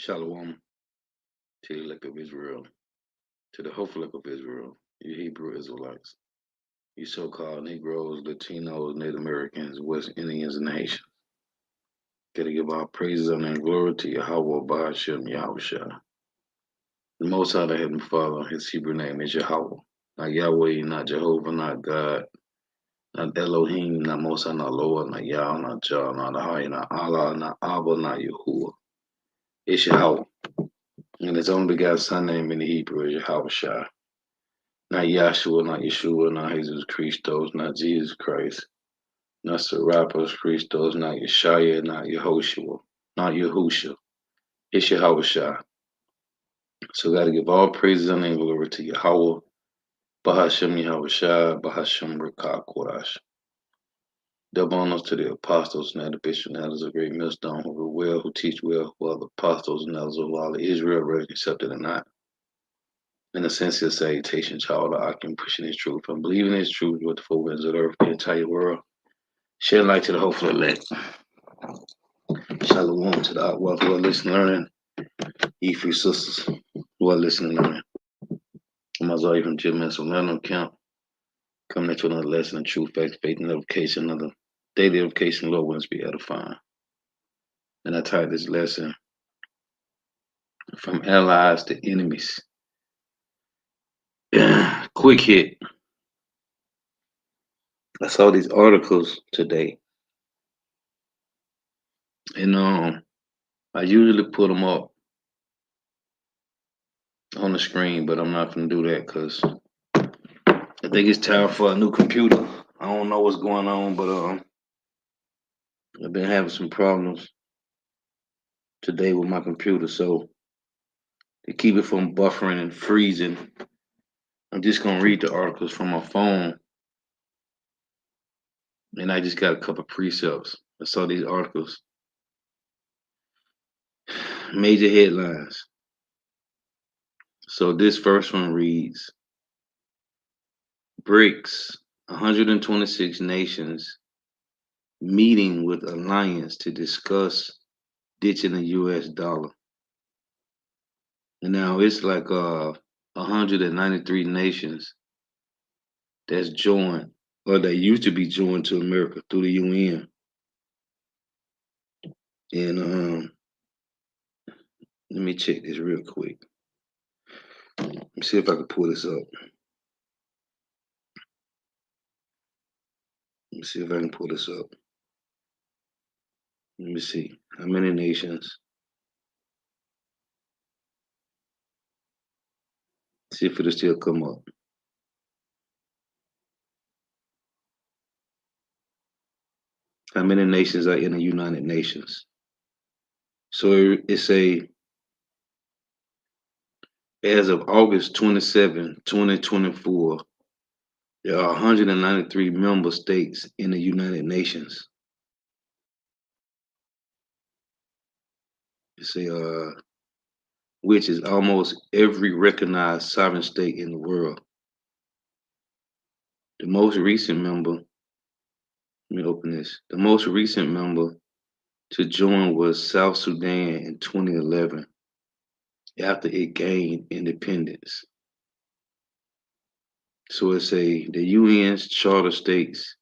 Shalom to the elect of Israel, to the hopeful elect of Israel, you Hebrew Israelites, you so-called Negroes, Latinos, Native Americans, West Indians, and Haitians. Gotta give all praises and glory to Yahweh Ba'ashem Yahushua. The Most High, the Heavenly Father, his Hebrew name is Yahweh. Not Yahweh, not Jehovah, not God, not Elohim, not Most High, not Lord, not Yah, not Jah, not Ahai, not Allah, not Abba, not Yahuwah. It's Yahweh. And his only begotten son name in the Hebrew is Yahweh. Not Yahshua, not Yeshua, not Jesus Christos, not Jesus Christ, not Serapis Christos, not Yeshaya, not Yehoshua, not Yahusha. It's Yahweh. So got to give all praises and glory to Yahweh, Bahashem Yahweh, Bahashem Rakah Kodash. Double honors to the apostles and the bishops and elders of great millstone who rule well, who teach well, who are the apostles and elders of all of Israel, whether accepted or not. In a sincere salutation, child of Akim, pushing his truth and believing his truth with the four winds of the earth, the entire world. Shed light to the hopeful elect. Shalom to the Akwa who are listening, learning. Ye free sisters who are listening, learning. I'm Isaiah from Jim Mansell Learning Camp. Coming at you another lesson in truth, faith, and edification, another daily edification, Lord willing to be edifying. And I titled this lesson, From Allies to Enemies. Quick hit. I saw these articles today. And I usually put them up on the screen, but I'm not going to do that because I think it's time for a new computer. I don't know what's going on, but I've been having some problems today with my computer, so to keep it from buffering and freezing, I'm just gonna read the articles from my phone, and I just got a couple precepts. I saw these articles, major headlines. So this first one reads: BRICS, 126 nations meeting with alliance to discuss ditching the U.S. dollar. And now it's like 193 nations that's joined, or they used to be joined to America through the UN. And let me check this real quick. Let me see if I can pull this up. Let me see if I can pull this up. Let me see. How many nations? See if it'll still come up. How many nations are in the United Nations? So it's as of August 27, 2024, there are 193 member states in the United Nations. It's which is almost every recognized sovereign state in the world. The most recent member, let me open this. The most recent member to join was South Sudan in 2011 after it gained independence. So the UN's charter states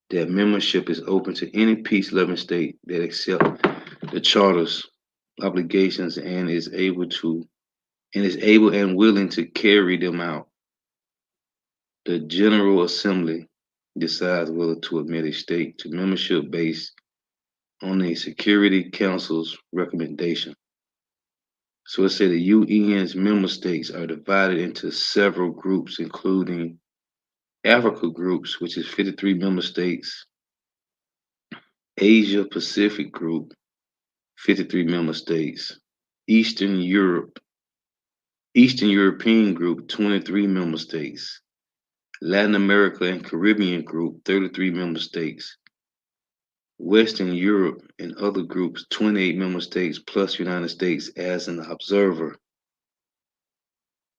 that membership is open to any peace-loving state that accepts the charter's obligations and is able and willing to carry them out. The General Assembly decides whether to admit a state to membership based on the Security Council's recommendation. So the UN's member states are divided into several groups, including Africa groups, which is 53 member states, Asia Pacific group, 53 member states, Eastern European group, 23 member states, Latin America and Caribbean group, 33 member states, Western Europe and other groups, 28 member states plus United States as an observer.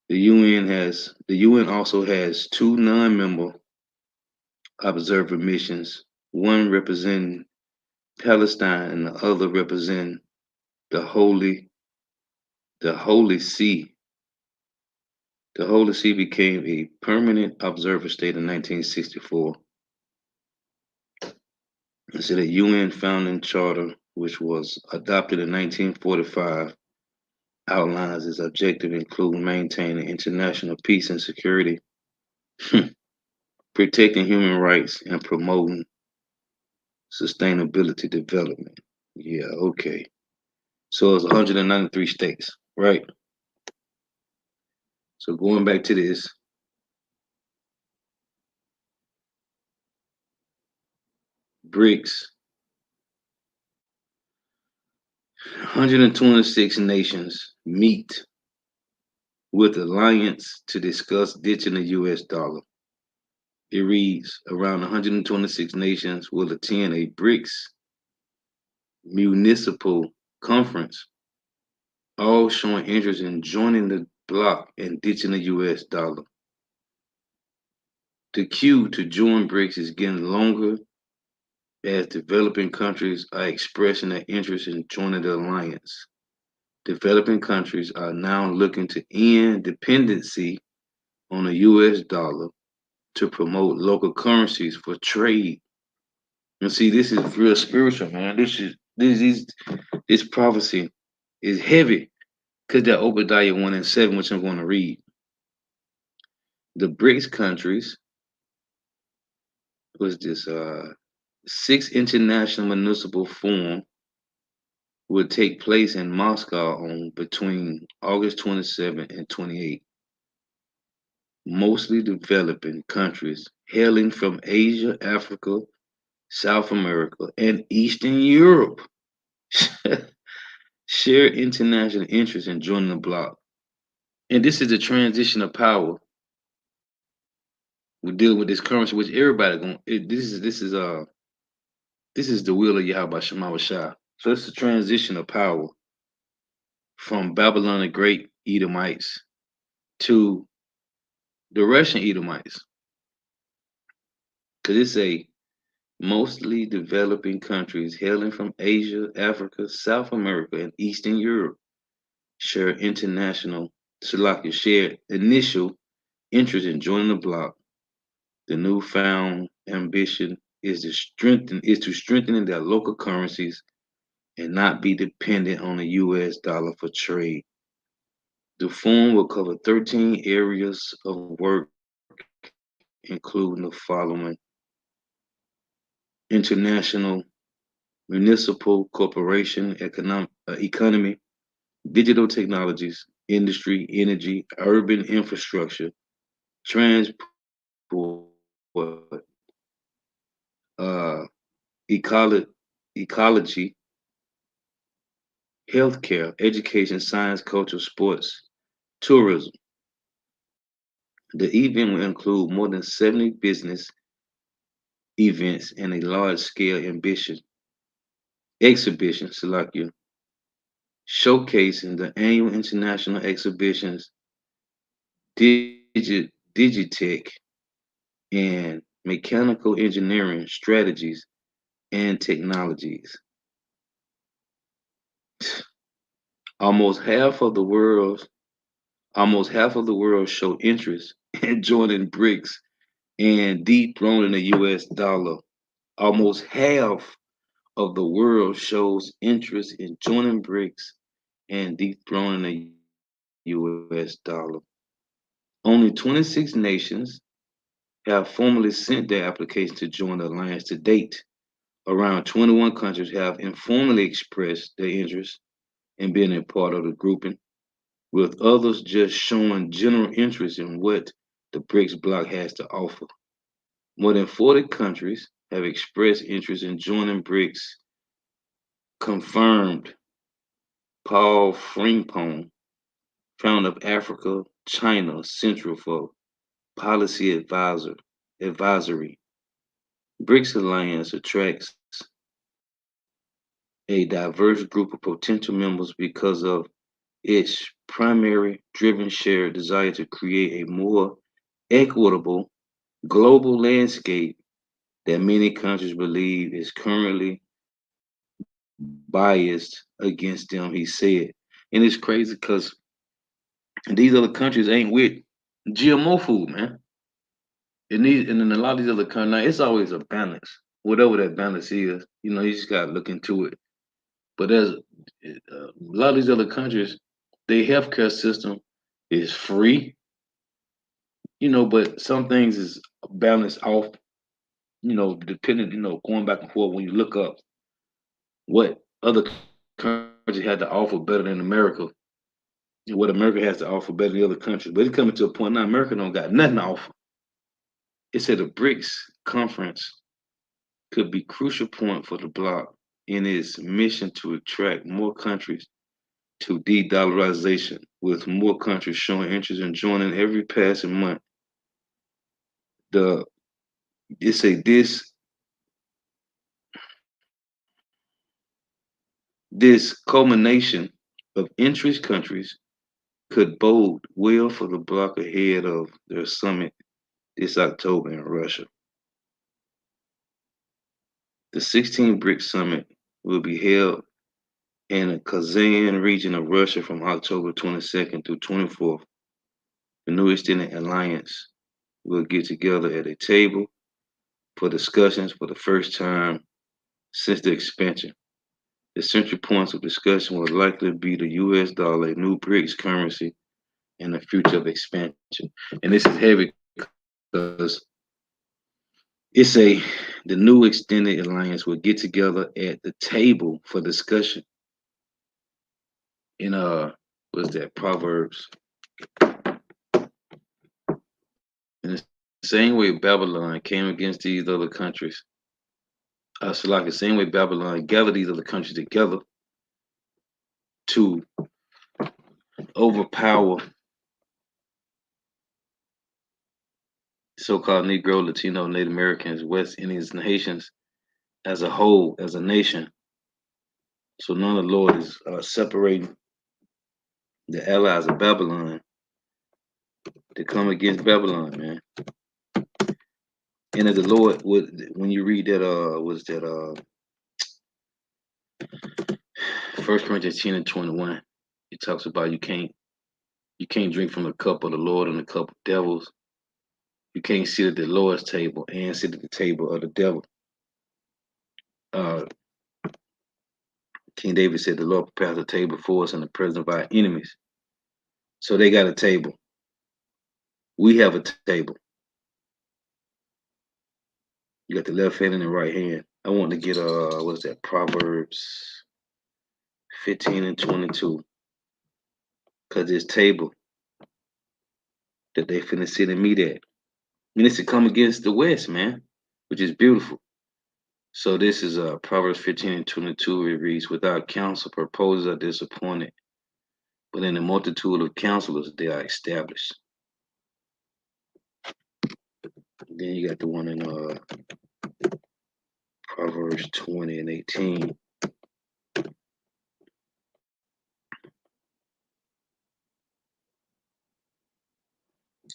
The UN also has two non-member observer missions, one representing Palestine and the other representing the Holy the Holy See. The Holy See became a permanent observer state in 1964. It's a UN founding charter, which was adopted in 1945, outlines its objective include maintaining international peace and security, protecting human rights, and promoting sustainability development. Yeah, okay. So it's 193 states, right? So going back to this, BRICS, 126 nations meet with alliance to discuss ditching the US dollar. It reads around 126 nations will attend a BRICS municipal conference, all showing interest in joining the bloc and ditching the US dollar. The queue to join BRICS is getting longer as developing countries are expressing their interest in joining the alliance. Developing countries are now looking to end dependency on the US dollar to promote local currencies for trade. And see, this is real spiritual, man. This prophecy is heavy because that Obadiah 1:7, which I'm going to read. The BRICS countries was this sixth international municipal forum will take place in Moscow on between August 27 and 28. Mostly developing countries hailing from Asia, Africa, South America, and Eastern Europe share international interest in joining the bloc. And this is the transition of power. We're dealing with this currency, which everybody going. This is the will of Yahweh Shema Shah. So it's the transition of power from Babylon the Great Edomites to the Russian Edomites. Because it's a mostly developing countries hailing from Asia, Africa, South America, and Eastern Europe share initial interest in joining the bloc. The newfound ambition is to strengthen their local currencies and not be dependent on the US dollar for trade. The forum will cover 13 areas of work, including the following: international, municipal, corporation, economy, digital technologies, industry, energy, urban infrastructure, transport, uh, ecology, healthcare, education, science, culture, sports, tourism. The event will include more than 70 business events and a large-scale exhibition, Salakia, showcasing the annual international exhibitions, Digitech, and mechanical engineering strategies and technologies. Almost half of the world, almost half of the world show interest in joining BRICS and dethroning the US dollar. Almost half of the world shows interest in joining BRICS and dethroning the US dollar. Only 26 nations have formally sent their application to join the alliance to date. Around 21 countries have informally expressed their interest in being a part of the grouping, with others just showing general interest in what the BRICS bloc has to offer. More than 40 countries have expressed interest in joining BRICS, confirmed Paul Frimpong, founder of Africa China Central for Policy Advisory. BRICS Alliance attracts a diverse group of potential members because of its primary driven shared desire to create a more equitable global landscape that many countries believe is currently biased against them, he said. And it's crazy because these other countries ain't with GMO food, man. And in a lot of these other countries, now, it's always a balance. Whatever that balance is, you just gotta look into it. But there's a lot of these other countries, their healthcare system is free, but some things is balanced off, depending, going back and forth when you look up what other countries had to offer better than America, and what America has to offer better than the other countries. But it's coming to a point now, America don't got nothing to offer. It said the BRICS conference could be crucial point for the bloc in its mission to attract more countries to de-dollarization, with more countries showing interest in joining every passing month. The it say this culmination of interest countries could bode well for the bloc ahead of their summit this October in Russia. The 16th BRICS summit will be held in the Kazan region of Russia from October 22nd through 24th. The new extended alliance will get together at a table for discussions for the first time since the expansion. The central points of discussion will likely be the US dollar, a new BRICS currency, and the future of expansion. And this is heavy because it's the new extended alliance will get together at the table for discussion. In what's that, Proverbs? In the same way Babylon came against these other countries, so like the same way Babylon gathered these other countries together to overpower so-called Negro, Latino, Native Americans, West Indians, and Haitians as a whole, as a nation. So now the Lord is separating the allies of Babylon to come against Babylon, man. And as the Lord would, when you read that, was that 1 Corinthians 10 and 21, it talks about you can't drink from the cup of the Lord and the cup of devils. You can't sit at the Lord's table and sit at the table of the devil. King David said, the Lord prepares a table for us in the presence of our enemies. So they got a table. We have a table. You got the left hand and the right hand. I want to get what's that? Proverbs 15 and 22. Cause this table that they finna sit and meet at. And it's to come against the West, man, which is beautiful. So this is Proverbs 15 and 22. It reads, without counsel, proposals are disappointed, but in the multitude of counselors, they are established. Then you got the one in Proverbs 20 and 18.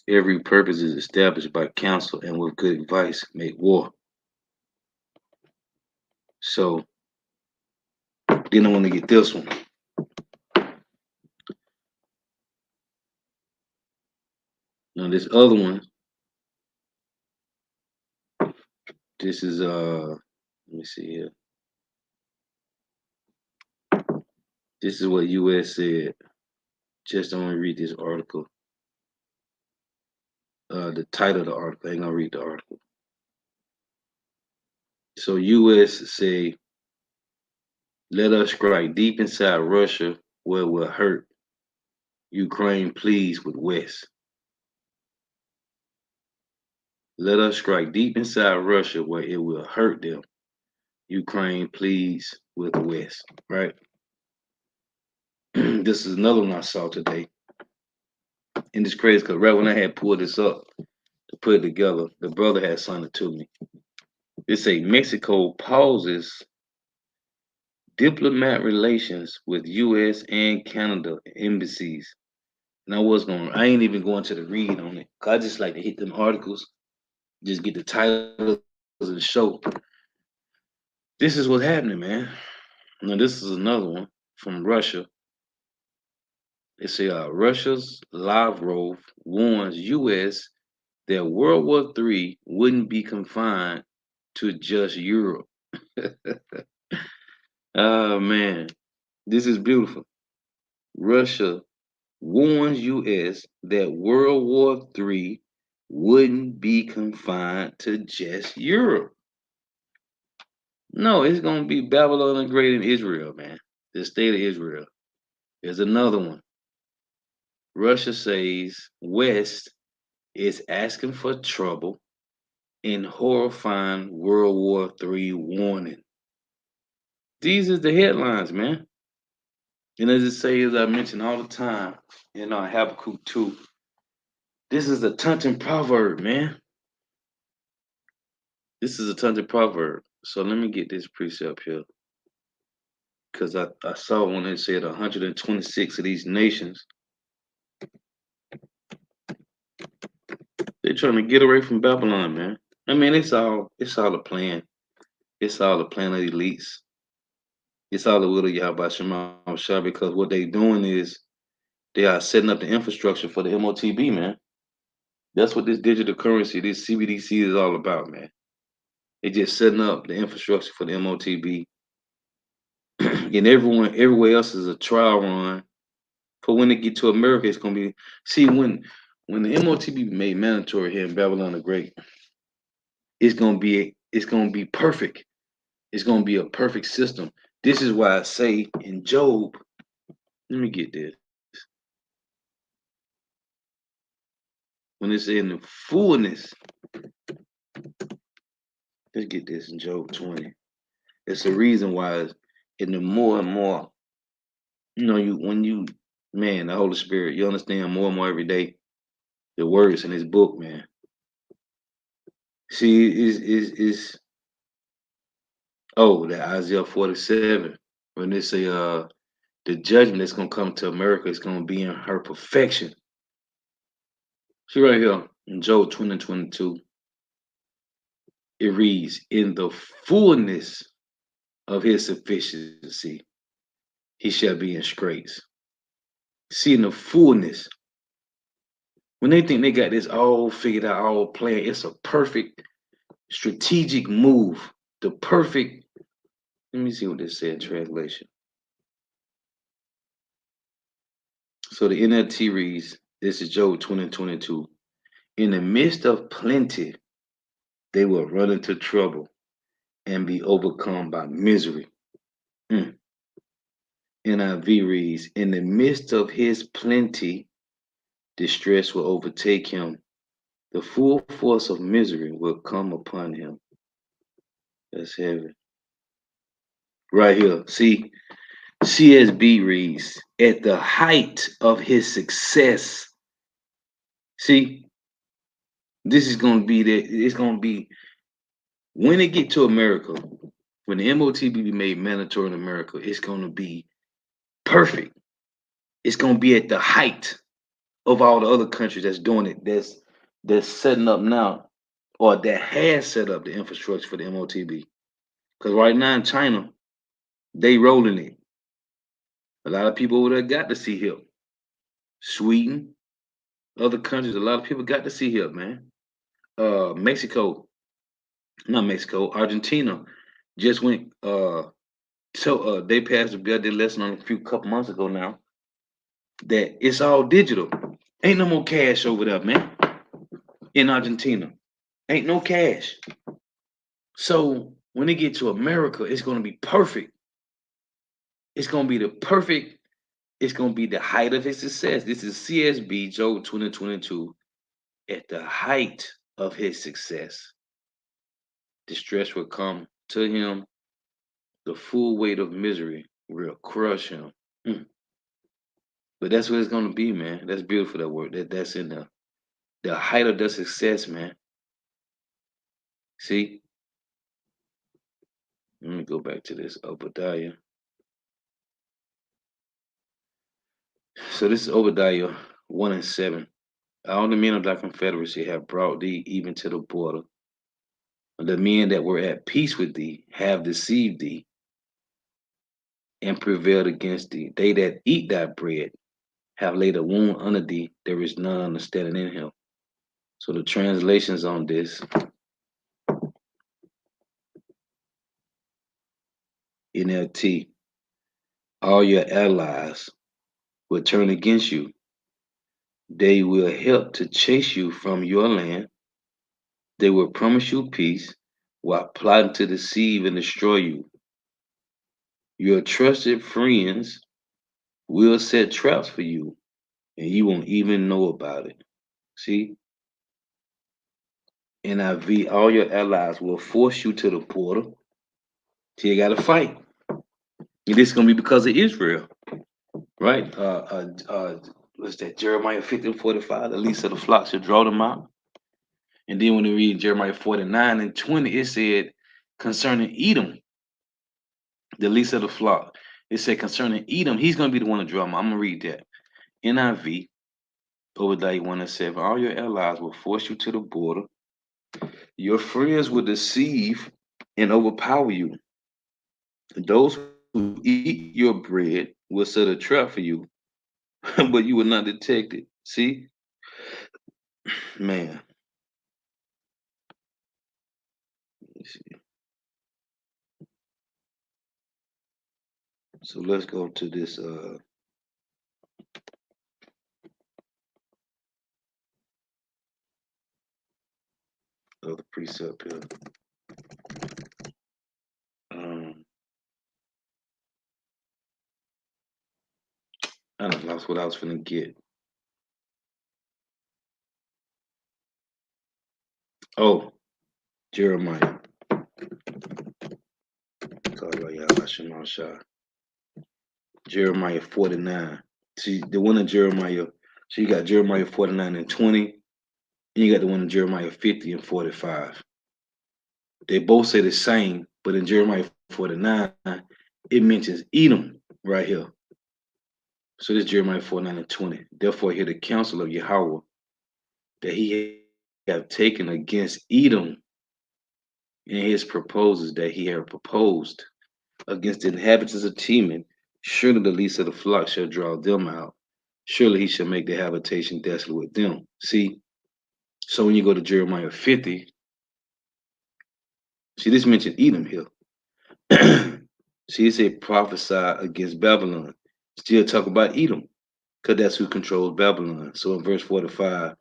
Every purpose is established by counsel, and with good advice make war. So then I want to get this one. Now this other one, this is let me see here. This is what US said. Just don't read this article. The title of the article. I ain't gonna read the article. So US say, let us strike deep inside Russia where we'll hurt. Ukraine pleads with West. Let us strike deep inside Russia where it will hurt them. Ukraine pleads with the West, right? This is another one I saw today. And it's crazy because right when I had pulled this up to put it together, the brother had sent it to me. It say Mexico pauses diplomat relations with US and Canada embassies. And I ain't even going to the read on it. Cause I just like to hit them articles, just get the titles of the show. This is what's happening, man. Now this is another one from Russia. They say Russia's Lavrov warns U.S. that World War III wouldn't be confined to just Europe. Oh man, this is beautiful. Russia warns U.S. that World War III wouldn't be confined to just Europe. No, it's gonna be Babylon the Great in Israel, man. The state of Israel. There's another one. Russia says West is asking for trouble in horrifying World War III warning. These are the headlines, man. And as it says, as I mention all the time in Habakkuk 2, this is a taunting proverb, man. This is a taunting proverb. So let me get this precept here. Because I saw when it said 126 of these nations, they're trying to get away from Babylon, man. I mean, it's all a plan. It's all a plan of elites. It's all the will of Yahweh Shema Shah, because what they doing is they are setting up the infrastructure for the MOTB, man. That's what this digital currency, this CBDC is all about, man. They just setting up the infrastructure for the MOTB. And everywhere else is a trial run. For when they get to America, it's gonna be when the MOTB made mandatory here in Babylon the Great, it's gonna be perfect. It's gonna be a perfect system. This is why I say in Job, let me get this. When it's in the fullness, let's get this in Job 20. It's the reason why in the more and more, man, the Holy Spirit, you understand more and more every day the words in this book, man. See, that Isaiah 47, when they say the judgment that's gonna come to America is gonna be in her perfection. See right here in Job 20 and 22, it reads, in the fullness of his sufficiency, he shall be in straits. See, in the fullness, when they think they got this all figured out, all planned, it's a perfect strategic move. The perfect, let me see what this said in translation. So the NLT reads, this is Job 20 and 22. In the midst of plenty, they will run into trouble and be overcome by misery. NIV reads, in the midst of his plenty, distress will overtake him. The full force of misery will come upon him. That's heavy. Right here. See, CSB reads, at the height of his success. See, this is going to be that. It's going to be when it get to America, when the MOTB be made mandatory in America, it's going to be perfect. It's going to be at the height of all the other countries that's doing it, that's setting up now, or that has set up the infrastructure for the MOTB. Because right now in China, they rolling it. A lot of people over there got to see help. Sweden, other countries, a lot of people got to see help, man. Mexico, not Mexico, Argentina just went. They passed a bill, they lesson on a few couple months ago now, that it's all digital. Ain't no more cash over there, man. In Argentina, ain't no cash. So when they get to America, it's gonna be perfect. It's gonna be the perfect. It's gonna be the height of his success. This is CSB Job 2022. At the height of his success, distress will come to him. The full weight of misery will crush him. But that's what it's gonna be, man. That's beautiful. That word. That's in the height of the success, man. See. Let me go back to this Obadiah. So this is Obadiah 1 and 7. All the men of thy confederacy have brought thee even to the border. The men that were at peace with thee have deceived thee. and prevailed against thee. They that eat thy bread have laid a wound under thee. There is none understanding in him. So the translations on this, NLT, all your allies will turn against you. They will help to chase you from your land. They will promise you peace while plotting to deceive and destroy you. Your trusted friends will set traps for you, and you won't even know about it. See, NIV, all your allies will force you to the border. So you got to fight. And this is going to be because of Israel, right? What's that? Jeremiah 15:45. The least of the flock should draw them out. And then when you read Jeremiah 49:20, it said concerning Edom, the least of the flock. It said concerning Edom, he's going to be the one to draw them out. I'm going to read that. NIV, Obadiah 1:7. All your allies will force you to the border. Your friends will deceive and overpower you. Those who eat your bread will set a trap for you, but you will not detect it. See, man. Let me see. So let's go to this other precept here. Um, I don't know what I was finna get. Oh, Jeremiah. Jeremiah 49. See, the one in Jeremiah, so you got Jeremiah 49:20, and you got the one in Jeremiah 50:45. They both say the same, but in Jeremiah 49, it mentions Edom right here. So this is Jeremiah 49:20. Therefore, hear the counsel of Yahweh that he have taken against Edom and his proposals that he have proposed against the inhabitants of Teman. Surely the least of the flock shall draw them out. Surely he shall make their habitation desolate with them. See, so when you go to Jeremiah 50, see this mentioned Edom here. See, it said prophesy against Babylon. Still talk about Edom, because that's who controls Babylon. So in verse 45,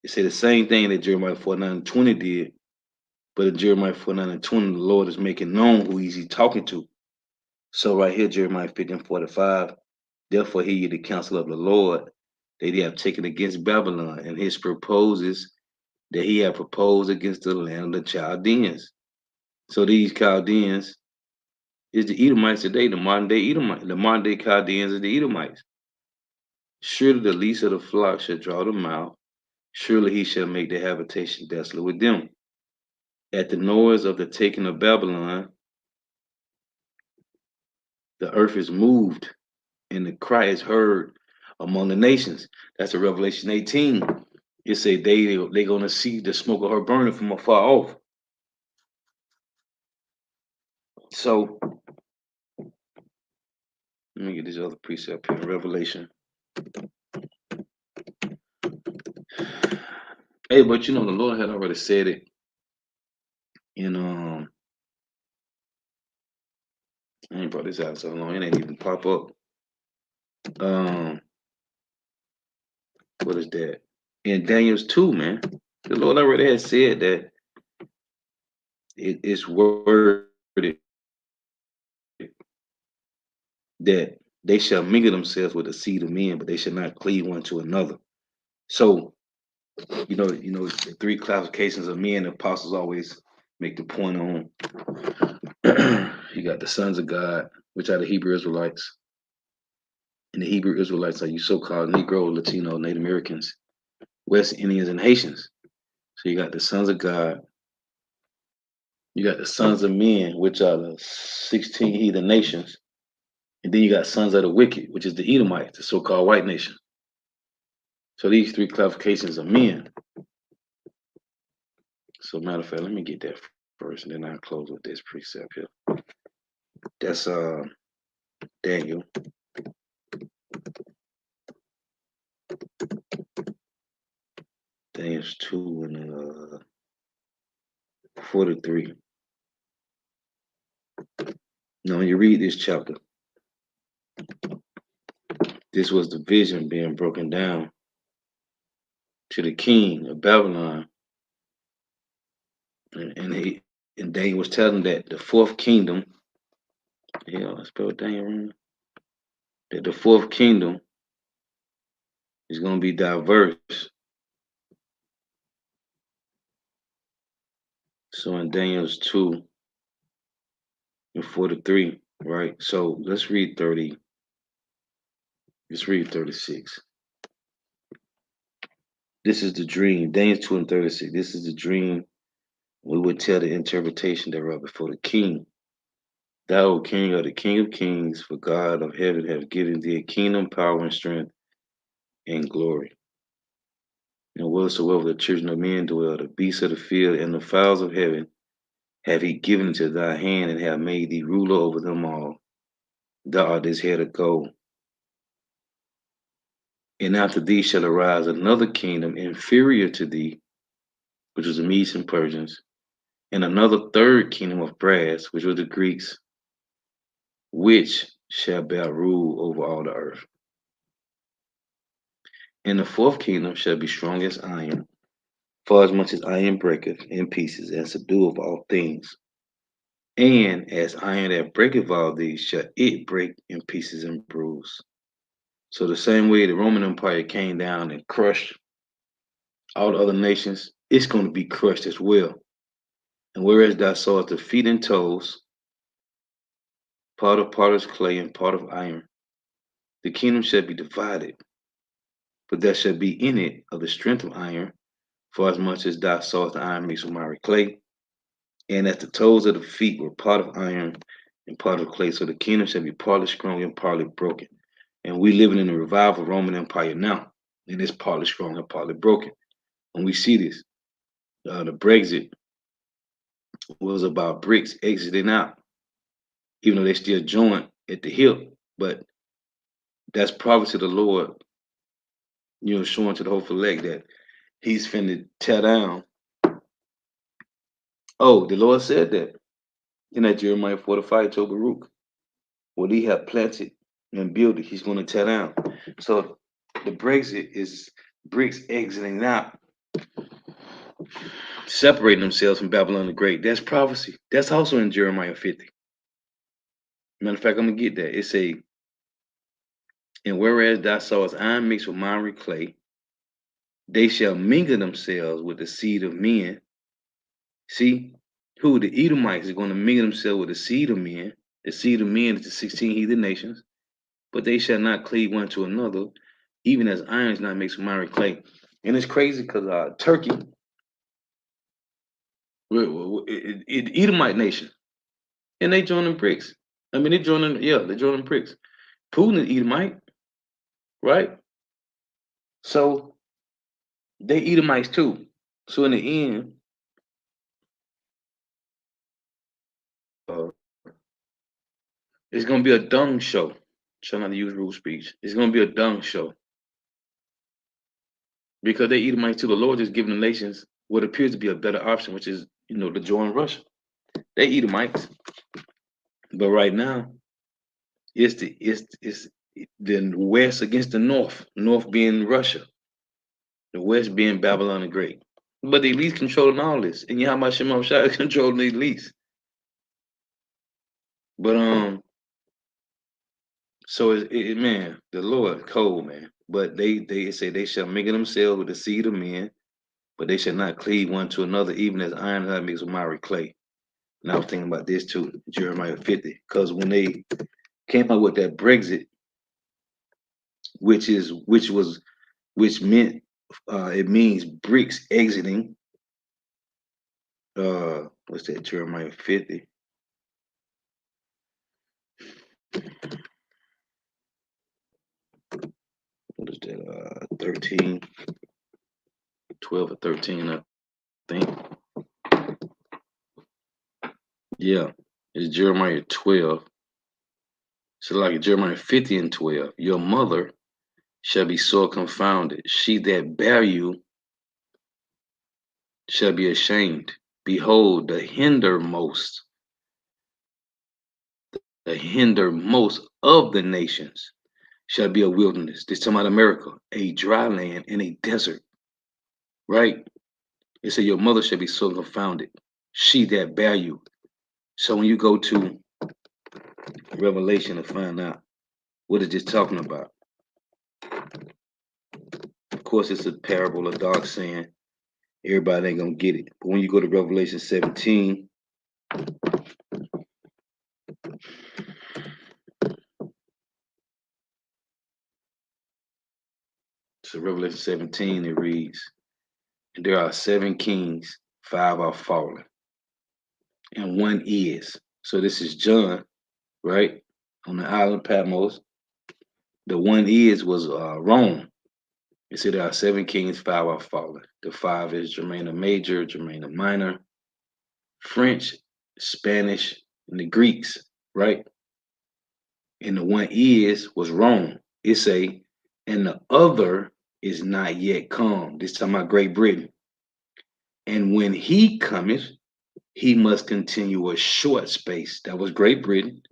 it said the same thing that Jeremiah 49:20 did, but in Jeremiah 49:20, the Lord is making known who he's talking to. So right here, Jeremiah 50:45, therefore hear ye the counsel of the Lord that he have taken against Babylon, and his proposes that he have proposed against the land of the Chaldeans. So these Chaldeans is the Edomites today, the modern day Edomites. The modern day Chaldeans are the Edomites. Surely the least of the flock shall draw them out. Surely he shall make their habitation desolate with them. At the noise of the taking of Babylon, the earth is moved, and the cry is heard among the nations. That's in Revelation 18. It say they're gonna see the smoke of her burning from afar off. So let me get this other precept here in Revelation. Hey, but you know the Lord had already said it in I ain't brought this out so long, it ain't even pop up. Um what is that? In Daniel's 2, man. The Lord already had said that it's worded that they shall mingle themselves with the seed of men, but they shall not cleave one to another. So, the three classifications of men, the apostles always make the point on. You got the sons of God, which are the Hebrew Israelites. And the Hebrew Israelites are you so-called Negro, Latino, Native Americans, West Indians, and Haitians. So you got the sons of God. You got the sons of men, which are the 16 heathen nations. And then you got sons of the wicked, which is the Edomites, the so-called white nation. So these three classifications of men. So matter of fact, let me get that first, and then I'll close with this precept here. That's Daniel. Daniel's 2 and 43. Now, when you read this chapter, this was the vision being broken down to the king of Babylon, and Daniel was telling that the fourth kingdom. Yeah, I spelled Daniel wrong. That the fourth kingdom is going to be diverse. So in Daniel's 2 and 43, right? So let's read 30. Let's read 36. This is the dream. Daniel 2 and 36. This is the dream. We would tell the interpretation thereof before the king. Thou, O King, art the King of kings, for God of heaven hath given thee a kingdom, power, and strength, and glory. And whatsoever the children of men dwell, the beasts of the field, and the fowls of heaven, have he given into thy hand, and have made thee ruler over them all. Thou art his head of gold. And after thee shall arise another kingdom inferior to thee, which was the Medes and Persians, and another third kingdom of brass, which were the Greeks, which shall bear rule over all the earth. And the fourth kingdom shall be strong as iron, for as much as iron breaketh in pieces, and subdueth all things. And as iron that breaketh all these, shall it break in pieces and bruise. So the same way the Roman Empire came down and crushed all the other nations, it's going to be crushed as well. And whereas thou sawest the feet and toes, part of potter's clay and part of iron, the kingdom shall be divided, but there shall be in it of the strength of iron, for as much as thou sawest the iron mixed with miry clay, and as the toes of the feet were part of iron and part of clay, so the kingdom shall be partly strong and partly broken. And we living in the revival Roman Empire now, and it's partly strong and partly broken. When we see this, the Brexit was about BRICS exiting out, even though they still joined at the hip. But that's prophecy of the Lord, showing to the hopeful elect that He's finna tear down. Oh, the Lord said that in that Jeremiah 45 to Baruch, what He had planted and built it, He's going to tear down. So the Brexit is BRICS exiting out, separating themselves from Babylon the Great. That's prophecy. That's also in Jeremiah 50. Matter of fact, I'm gonna get that. It say, and whereas thou sawest iron mixed with miry clay, they shall mingle themselves with the seed of men. See, who the Edomites are going to mingle themselves with the seed of men. The seed of men is the 16 heathen nations, but they shall not cleave one to another, even as iron is not mixed with miry clay. And it's crazy because Turkey, Edomite nation, and they joining BRICS. I mean, they're joining BRICS. Putin is Edomite, right? So they Edomites too. So in the end, it's gonna be a dung show. Try not to use rude speech. It's gonna be a dung show because they Edomites too. The Lord is giving the nations what appears to be a better option, which is to join Russia. They Edomites, but right now it's the West against the North. North being Russia, the West being Babylon the Great. But the elites controlling all this, and Yahweh Shemam Shah is controlling the elites. But so man, the Lord cold, man. But they say they shall mingle themselves with the seed of men, but they shall not cleave one to another, even as iron is not mixed with miry clay. And I was thinking about this too, Jeremiah 50, because when they came up with that Brexit, which meant it means BRICS exiting. What's that? Jeremiah 50. What is that? 13, 12 or 13, I think. Yeah, it's Jeremiah 12. So like Jeremiah 50 and 12, your mother shall be sore confounded. She that bare you shall be ashamed. Behold, the hindermost of the nations shall be a wilderness. This talking about America, a dry land and a desert, right? It said your mother shall be so confounded. She that bare you. So when you go to Revelation to find out what is this talking about, of course it's a parable of dark saying. Everybody ain't gonna get it. But when you go to Revelation 17, so Revelation 17 it reads, and there are 7 kings, 5 are fallen, and one is. So this is John, right? On the island of Patmos. The one is was Rome. It said there are 7 kings, 5 are fallen. The 5 is Germana Major, Germana Minor, French, Spanish, and the Greeks, right? And the one is was Rome. It say, and the other is not yet come. This time about Great Britain. And when he cometh, he must continue a short space. That was Great Britain.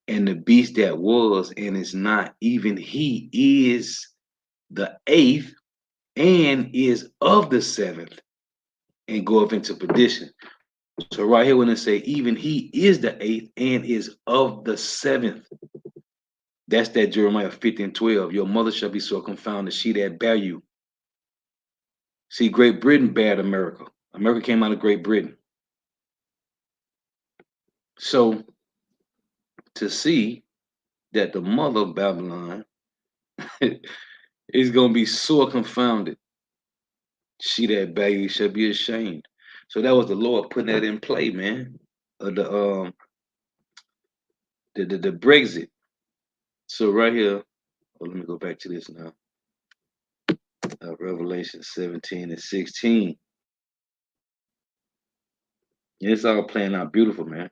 And the beast that was and is not, even he is the 8th and is of the 7th and go up into perdition. So right here when it say even he is the 8th and is of the 7th, that's that Jeremiah 50 and 12. Your mother shall be so confounded, she that bare you. See, Great Britain bared America. America came out of Great Britain. So to see that the mother of Babylon is going to be sore confounded, she that bare you shall be ashamed. So that was the Lord putting that in play, man. The Brexit. So right here, let me go back to this now. Revelation 17 and 16. And it's all playing out beautiful, man.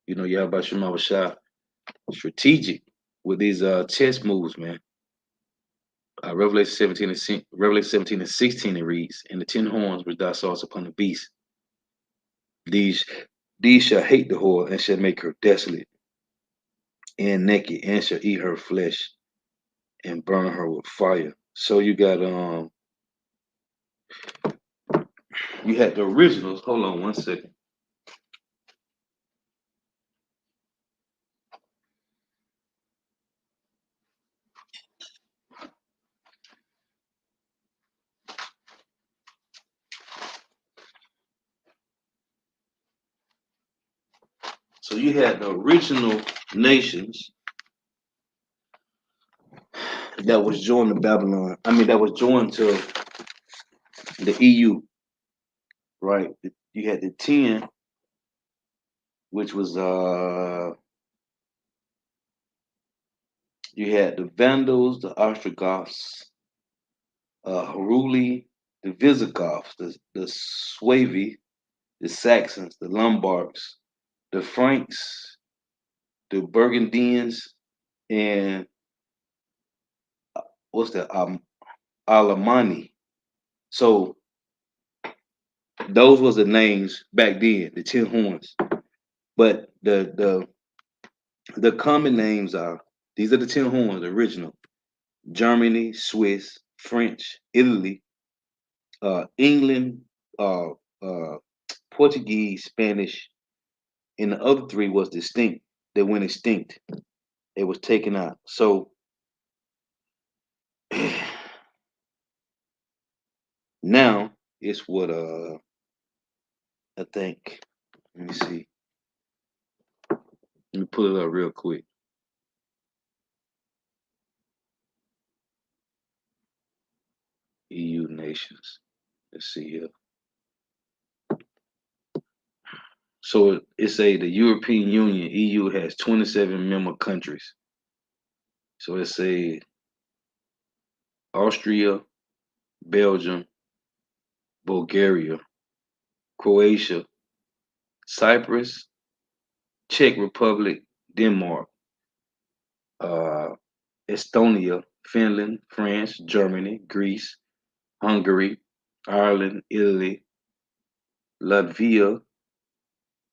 You know, Yahweh Shema Shah strategic with these chess moves, man. Revelation 17 and 16 it reads, and the 10 horns which thou sawest upon the beast, these shall hate the whore and shall make her desolate and naked and shall eat her flesh and burn her with fire. So you got you had the originals. Hold on one second. So you had the original nations that was joined to Babylon. I mean, that was joined to the EU, right? You had the 10, which was you had the Vandals, the Ostrogoths, Heruli, the Visigoths, the Suevi, the Saxons, the Lombards, the Franks, the Burgundians, and what's that? Alemanni. So those was the names back then, the 10 horns. But the common names are these are the 10 horns, the original. Germany, Swiss, French, Italy, England, uh, Portuguese, Spanish, and the other 3 was distinct. They went extinct. They was taken out. So now it's what I think. Let me see. Let me pull it up real quick. EU nations. Let's see here. So it's the European Union, EU has 27 member countries. So it's Austria, Belgium, Bulgaria, Croatia, Cyprus, Czech Republic, Denmark, uh, Estonia, Finland, France, Germany, Greece, Hungary, Ireland, Italy, Latvia.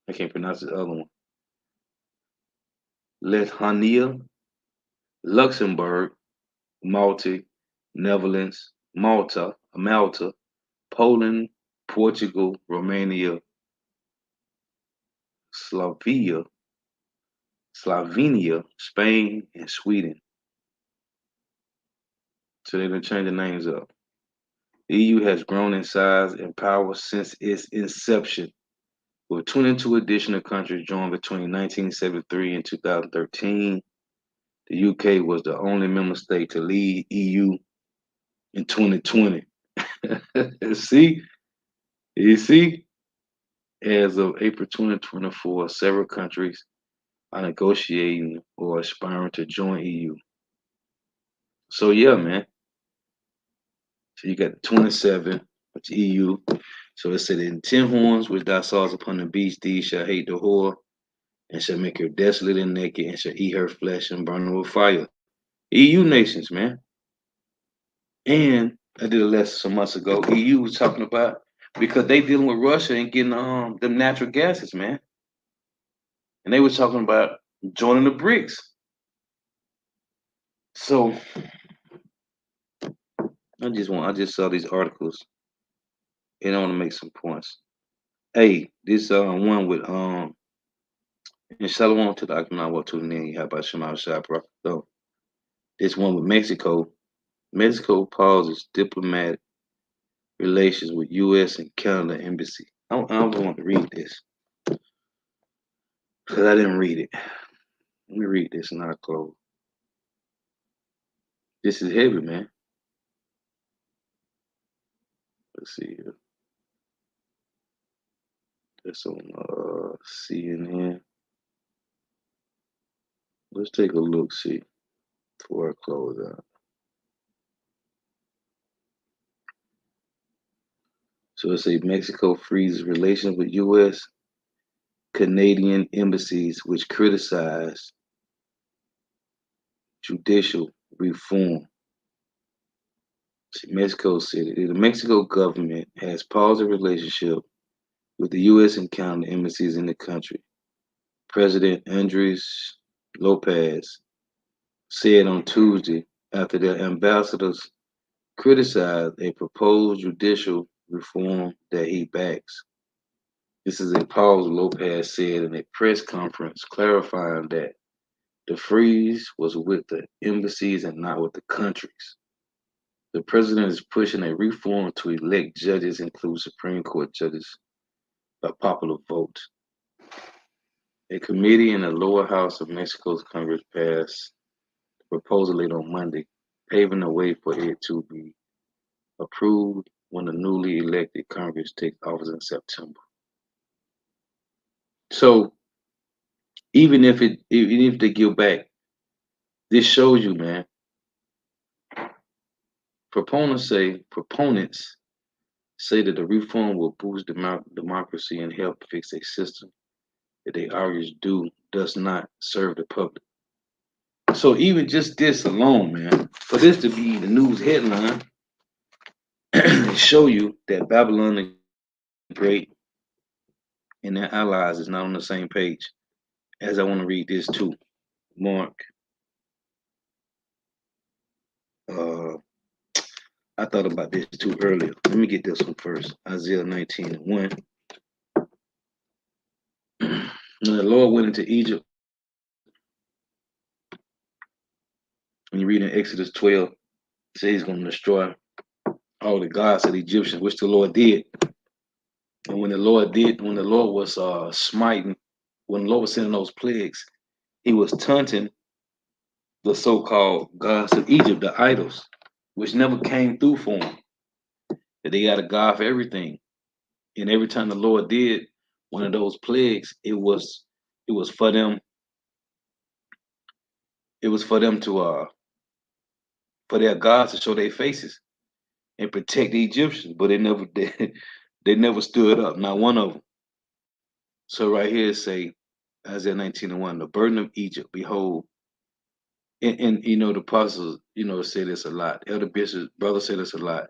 I can't pronounce the other one. Lithuania, Luxembourg, Malta, Netherlands, Malta, Poland, Portugal, Romania, Slovenia, Spain, and Sweden. So they've been changing names up. The EU has grown in size and power since its inception, with 22 additional countries joined between 1973 and 2013. The UK was the only member state to lead EU in 2020. See, you see, as of April 2024, several countries are negotiating or aspiring to join EU. So yeah, man. So you got 27, which EU. So it said, in 10 horns which thou sawest upon the beast, these shall hate the whore, and shall make her desolate and naked, and shall eat her flesh and burn her with fire. EU nations, man. And I did a lesson some months ago. EU was talking about, because they dealing with Russia and getting them natural gases, man. And they were talking about joining the BRICS. So I just saw these articles and I want to make some points. Hey, this one with in Shalom to the Akhenawa to the name how about Shema Shah So this one with Mexico. Mexico pauses diplomatic relations with U.S. and Canada embassy. I want to read this because I didn't read it. Let me read this and I'll close. This is heavy, man. Let's see here. That's on CNN. Let's take a look, see, before I close out. So it says Mexico freezes relations with U.S. Canadian embassies, which criticize judicial reform. Mexico City. The Mexico government has paused the relationship with the U.S. and Canada embassies in the country. President Andres Lopez said on Tuesday after their ambassadors criticized a proposed judicial reform that he backs. This is a pause Lopez said in a press conference clarifying that the freeze was with the embassies and not with the countries. The president is pushing a reform to elect judges, include Supreme Court judges, by popular vote. A committee in the lower house of Mexico's Congress passed the proposal late on Monday, paving the way for it to be approved when the newly elected Congress takes office in September. So even if they give back, this shows you, man. Proponents say that the reform will boost democracy and help fix a system that they argue does not serve the public. So even just this alone, man, for this to be the news headline, show you that Babylon the Great and their allies is not on the same page. As I want to read this too, Mark. I thought about this too earlier. Let me get this one first. Isaiah 19:1. When the Lord went into Egypt, when you read in Exodus 12, it says he's going to destroy all the gods of the Egyptians, which the Lord did. And when the Lord was smiting, when the Lord was sending those plagues, he was taunting the so-called gods of Egypt, the idols, which never came through for them. That they got a God for everything. And every time the Lord did one of those plagues, it was for them. It was for them to for their gods to show their faces and protect the Egyptians, but they never stood up, not one of them. So right here say Isaiah 19:1, the burden of Egypt, behold, And you know, the apostles, you know, say this a lot. Elder Bishop, brother say this a lot.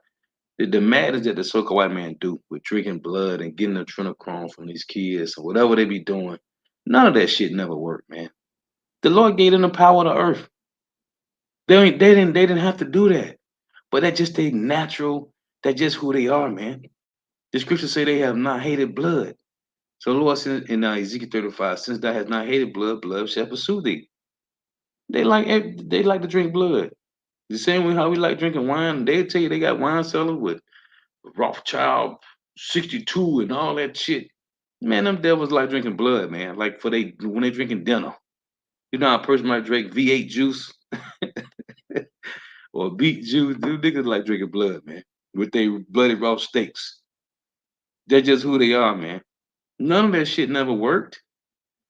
The madness that the so-called white man do with drinking blood and getting adrenochrome from these kids or whatever they be doing, none of that shit never worked, man. The Lord gave them the power of the earth. They didn't have to do that. But that's just their natural, that's just who they are, man. The scriptures say they have not hated blood. So the Lord said in Ezekiel 35, since thou hast not hated blood, blood shall pursue thee. They like to drink blood. The same way how we like drinking wine. They tell you they got wine cellars with Rothschild 62 and all that shit. Man, them devils like drinking blood, man. Like for they when they drinking dinner. You know how a person might drink V8 juice or beet juice. Them niggas like drinking blood, man. With their bloody raw steaks. They're just who they are, man. None of that shit never worked.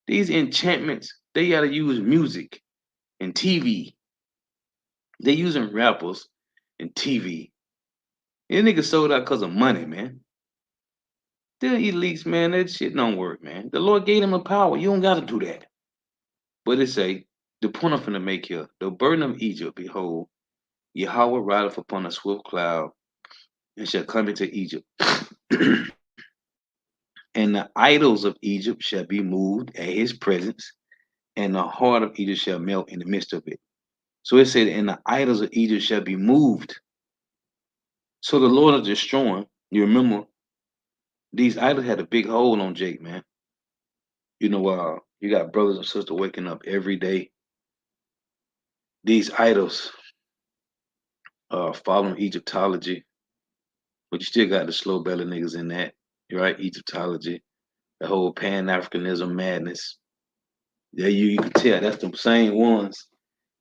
These enchantments, they gotta use music and TV. They using rappers and TV. These niggas sold out because of money, man. The elites, man, that shit don't work, man. The Lord gave them a power. You don't gotta do that. But it say, the point I'm finna make here, the burden of Egypt, behold, Yahweh rideth upon a swift cloud and shall come into Egypt. And the idols of Egypt shall be moved at his presence, and the heart of Egypt shall melt in the midst of it. So it said, and the idols of Egypt shall be moved. So the Lord is destroying. You remember, these idols had a big hold on Jake, man. You know, you got brothers and sisters waking up every day. These idols, following Egyptology, but you still got the slow belly niggas in that, right? Egyptology, the whole Pan Africanism madness. Yeah, you can tell that's the same ones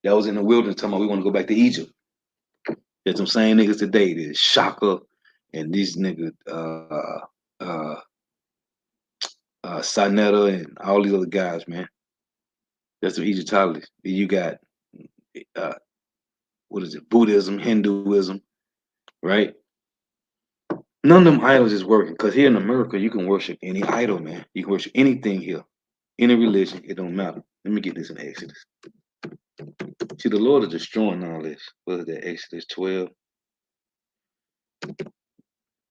that was in the wilderness talking about we want to go back to Egypt. There's some same niggas today. There's Shaka and these niggas, uh, Sinetta and all these other guys, man. That's some Egyptology. You got uh, what is it? Buddhism, Hinduism, right? None of them idols is working because here in America you can worship any idol, man. You can worship anything here, any religion. It don't matter. Let me get this in Exodus. See, the Lord is destroying all this. What is that? Exodus 12.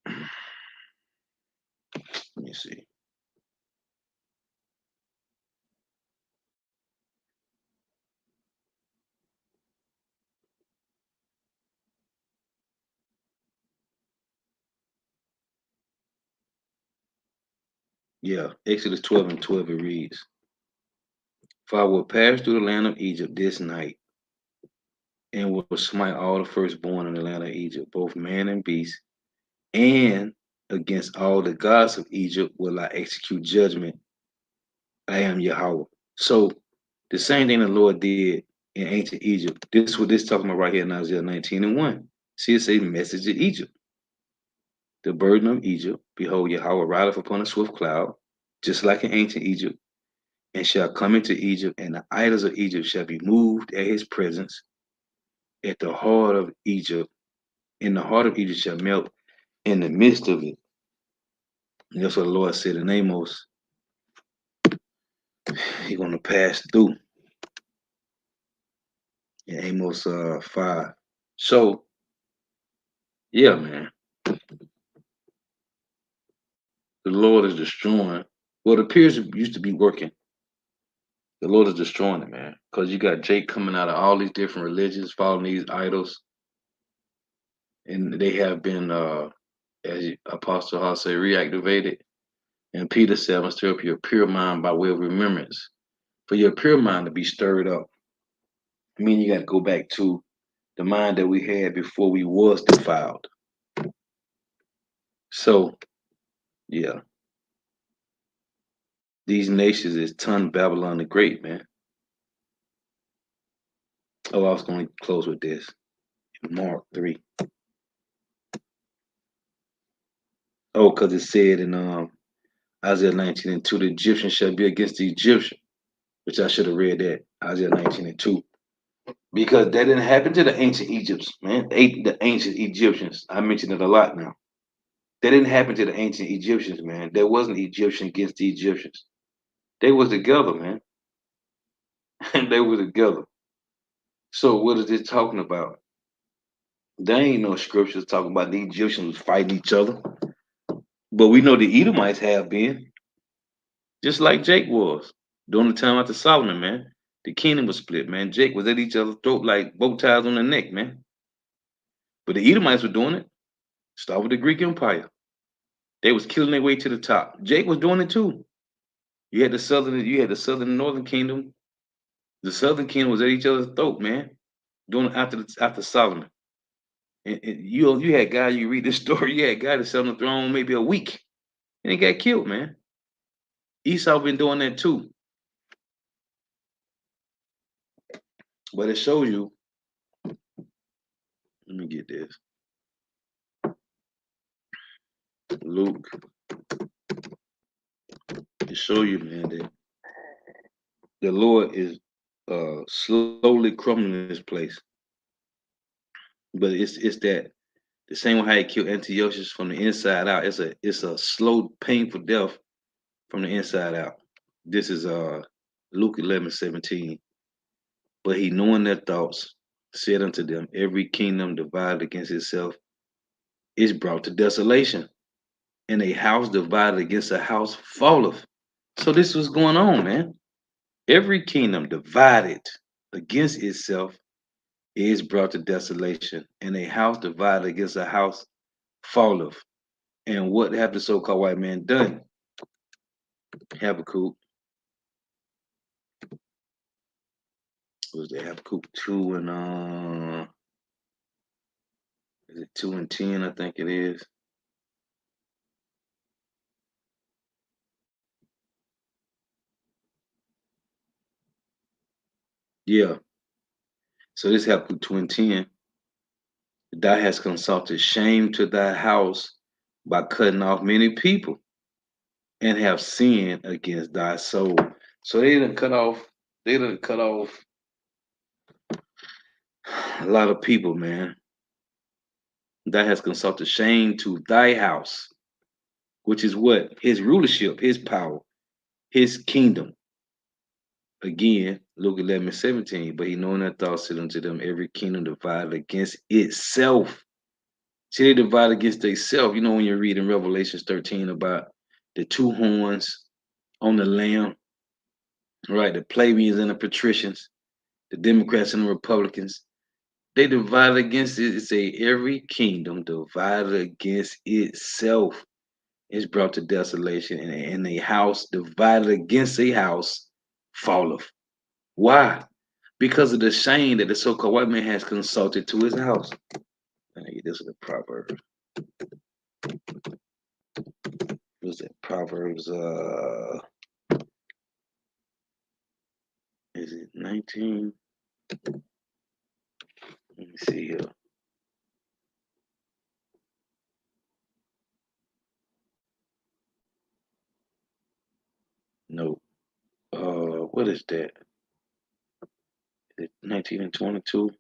Let me see. Yeah, Exodus 12 and 12 it reads, for I will pass through the land of Egypt this night, and will smite all the firstborn in the land of Egypt, both man and beast, and against all the gods of Egypt will I execute judgment. I am Yahweh. So the same thing the Lord did in ancient Egypt. This is what this talking about right here in Isaiah 19 and 1. See, it say message of Egypt. The burden of Egypt, behold, Yahweh rideth upon a swift cloud, just like in ancient Egypt, and shall come into Egypt, and the idols of Egypt shall be moved at his presence, at the heart of Egypt, and the heart of Egypt shall melt in the midst of it. And that's what the Lord said in Amos. He's gonna pass through in Amos 5. So yeah, man, the Lord is destroying what appears to used to be working. The Lord is destroying it, man. Because you got Jake coming out of all these different religions, following these idols, and they have been, as Apostle Hall say, reactivated. And Peter said, "I stir up your pure mind by way of remembrance." For your pure mind to be stirred up, I mean, you got to go back to the mind that we had before we was defiled. So, yeah, these nations is ton Babylon the Great, man. Oh, I was going to close with this. Mark 3. Oh, because it said in Isaiah 19 and 2, the Egyptian shall be against the Egyptian, which I should have read that, Isaiah 19 and 2. Because that didn't happen to the ancient Egypts, man. The ancient Egyptians. I mentioned it a lot now. That didn't happen to the ancient Egyptians, man. There wasn't Egyptian against the Egyptians. They was together, man. They were together. So what is it talking about? There ain't no scriptures talking about the Egyptians fighting each other. But we know the Edomites have been, just like Jake was during the time after Solomon, man. The kingdom was split, man. Jake was at each other's throat like bow ties on the neck, man. But the Edomites were doing it. Start with the Greek Empire. They was killing their way to the top. Jake was doing it too. You had the southern and northern kingdom. The southern kingdom was at each other's throat, man. Doing after Solomon. And you had guys, you read this story, you had guys that sat on the throne maybe a week and they got killed, man. Esau been doing that too. But it shows you, let me get this. Luke, it show you, man, that the Lord is slowly crumbling this place. But it's that the same way how he killed Antiochus from the inside out. It's a slow, painful death from the inside out. This is Luke 11:17. But he knowing their thoughts said unto them, every kingdom divided against itself is brought to desolation, and a house divided against a house falleth. So this was going on, man. Every kingdom divided against itself is brought to desolation, and a house divided against a house falleth. And what have the so-called white man done? Habakkuk, was it Habakkuk 2 and is it 2 and 10? I think it is. Yeah. So this Habakkuk 2 and 10. Thou hast consulted shame to thy house by cutting off many people, and have sinned against thy soul. So they didn't cut off a lot of people, man. Thou hast consulted shame to thy house, which is what? His rulership, his power, his kingdom. Again, Luke 11:17. But he knowing that thoughts said unto them, every kingdom divided against itself. See, they divide against themselves. You know, when you read in Revelations 13 about the two horns on the lamb, right? The plebeians and the patricians, the Democrats and the Republicans. They divided against it. It say every kingdom divided against itself is brought to desolation, and a house divided against a house falleth. Why? Because of the shame that the so-called white man has consulted to his house. This is the Proverbs. Was it Proverbs? Is it 19? Let me see here. No. What is that? Is it 19 and 22?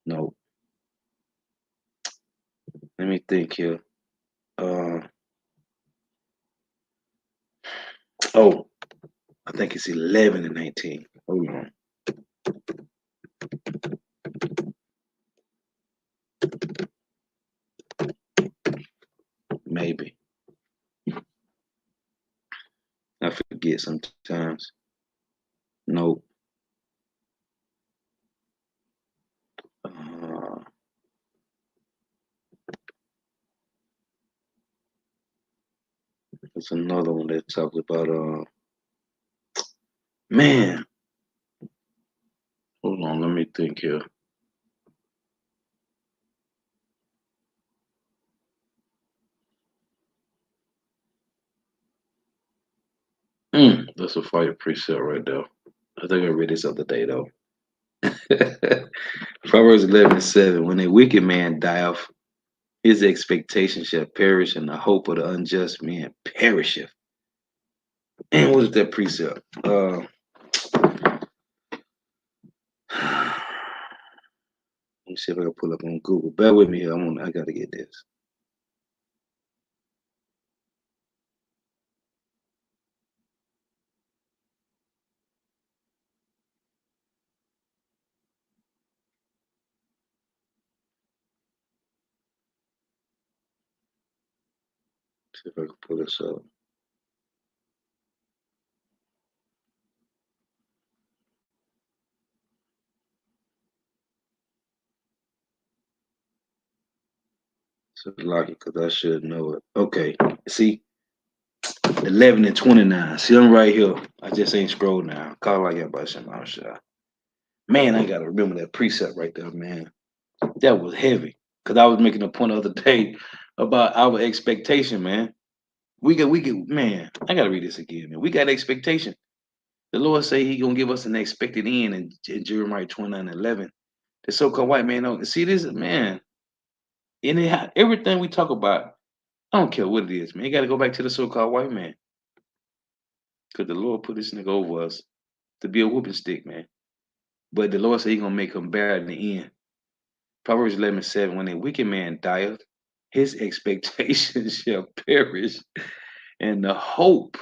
No. Let me think here. Uh, oh, I think it's 11 and 19. Hold on. Maybe. I forget sometimes. Nope. Uh, there's another one that talks about man. Hold on, let me think here. That's a fire precept right there. I think I read this other day though. Proverbs 11:7. When a wicked man dieth, his expectation shall perish, and the hope of the unjust man perisheth. And what is that precept? Let me see if I can pull up on Google. Bear with me here. I gotta get this. See if I can pull this up. So like it, because I should know it. Okay. See, 11 and 29. See, I'm right here. I just ain't scrolled now. Call like about Shema Shah. Man, I gotta remember that precept right there, man. That was heavy. Cause I was making a point the other day about our expectation, man. We get, man. I gotta read this again, man. We got expectation. The Lord say He gonna give us an expected end in Jeremiah 29:11. The so-called white man don't see this, man. And everything we talk about, I don't care what it is, man. You got to go back to the so-called white man, cause the Lord put this nigga over us to be a whooping stick, man. But the Lord said He gonna make him bear in the end. Proverbs 11:7. When a wicked man dieth, his expectation shall perish, and the hope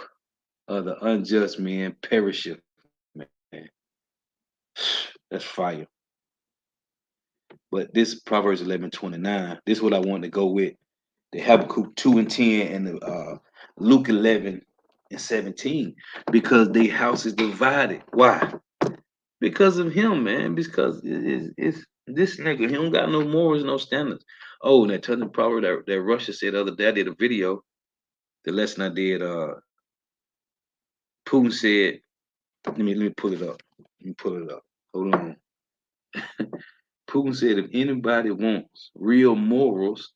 of the unjust man perisheth, man. That's fire. But this Proverbs 11:29, this is what I wanted to go with. The Habakkuk 2 and 10 and the Luke 11 and 17. Because their house is divided. Why? Because of him, man. Because it's this nigga. He don't got no morals, no standards. Oh, and that other proverb that Russia said the other day, I did a video. The lesson I did, Putin said, let me pull it up. Let me pull it up. Hold on. Putin said if anybody wants real morals,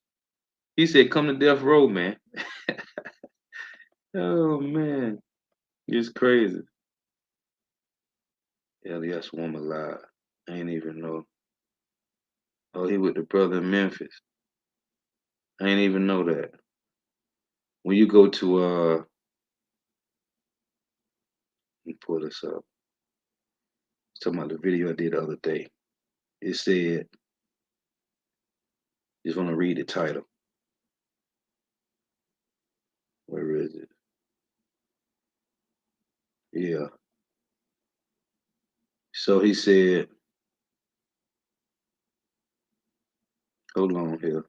he said come to death row, man. Oh man, it's crazy. Elias woman lied. I ain't even know. Oh, he with the brother in Memphis. I ain't even know that. When you go to let me pull this up. It's talking about the video I did the other day. It said, just want to read the title. Where is it? Yeah. So he said, hold on here.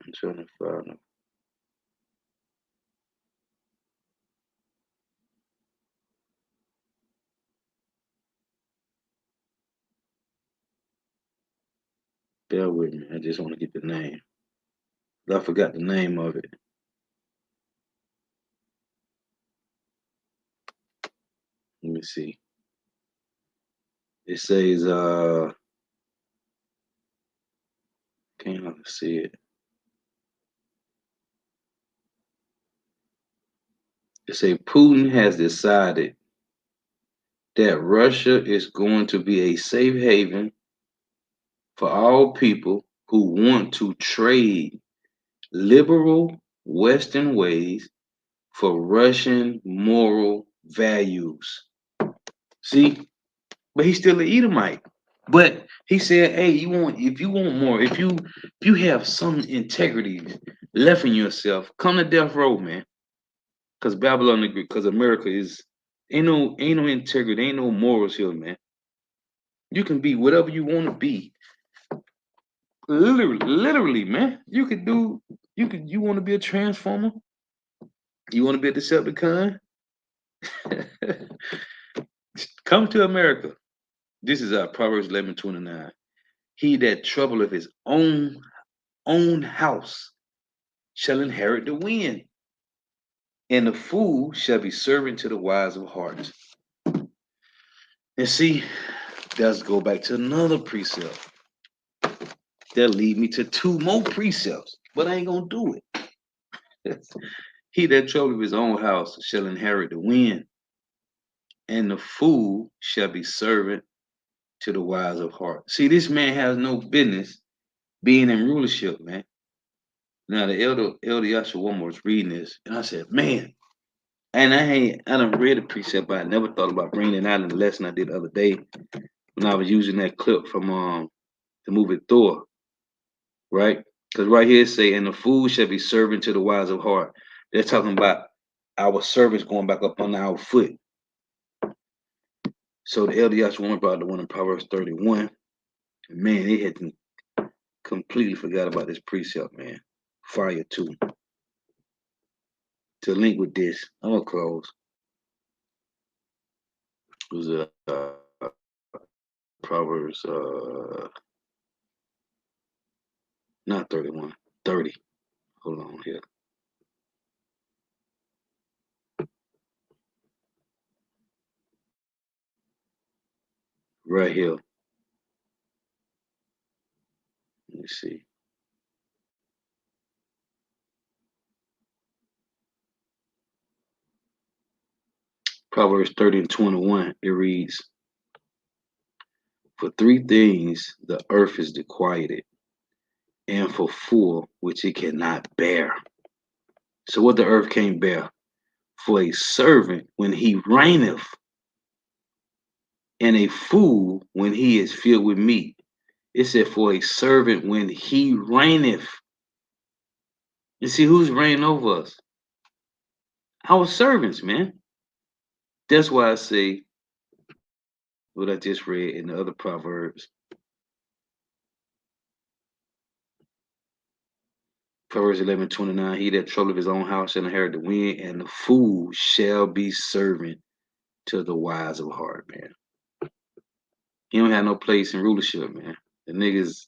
I'm trying to find it. Bear with me. I just want to get the name. I forgot the name of it. Let me see. It says, can't see it. It say Putin has decided that Russia is going to be a safe haven for all people who want to trade liberal Western ways for Russian moral values. See, but he's still an Edomite. But he said, "Hey, if you want more, if you have some integrity left in yourself, come to death row, man. Because Babylon, because America is ain't no integrity, ain't no morals here, man. You can be whatever you want to be. Literally, man. You want to be a transformer? You want to be a Decepticon? Come to America. This is Proverbs 11:29. He that troubleth his own house shall inherit the wind, and the fool shall be servant to the wise of heart. And see, let's go back to another precept. That lead me to two more precepts, but I ain't gonna do it. He that troubleth his own house shall inherit the wind, and the fool shall be servant to the wise of heart. See, this man has no business being in rulership, man. Now the elder Yashua was reading this, and I said, man, and I done read a precept, but I never thought about bringing it out in the lesson I did the other day when I was using that clip from the movie Thor, right? Because right here it say, and the fool shall be servant to the wise of heart. They're talking about our servants going back up on our foot. So the elder Yahshua brought the one in Proverbs 31. Man, it had completely forgot about this precept, man. Fire 2. To link with this, I'm gonna close. It was Proverbs not 31, 30. Hold on here. Right here. Let me see. Proverbs 30 and 21, it reads, For 3 things the earth is disquieted, and for 4 which it cannot bear. So what the earth can't bear? For a servant when he reigneth, and a fool when he is filled with meat. It said for a servant when he reigneth. You see who's reigning over us? Our servants, man. That's why I say what I just read in the other Proverbs. Proverbs 11:29. He that troubleth his own house shall inherit the wind, and the fool shall be servant to the wise of heart, man. He don't have no place in rulership, man. The niggas,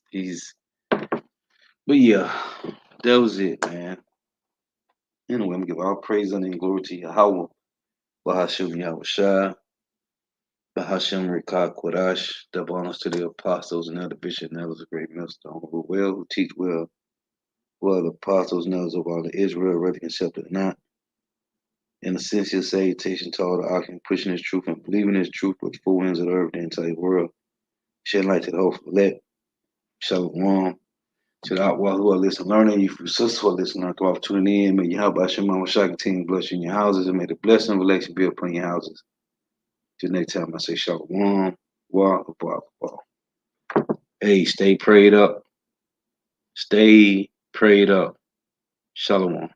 but yeah, that was it, man. Anyway, I'm gonna give all praise and glory to Yahweh, Bahashim Yahushua, Bahashim Rikah Quadash, double honors to the apostles and other bishops and elders of great millstone, who teach well, the apostles and elders of all of Israel, whether accepted or not. In essential salutation to all the occupants pushing his truth and believing his truth with full winds of the earth, the entire world. Shed light to the hopeful elect. Shalom. To the outlaw who are listening, learning, you sisters who are listening, throughout tuning in. May you help Hashem Shah continue to bless you in your houses, and may the blessing of election be upon your houses. Till next time, I say Shalom. Hey, stay prayed up. Stay prayed up. Shalom.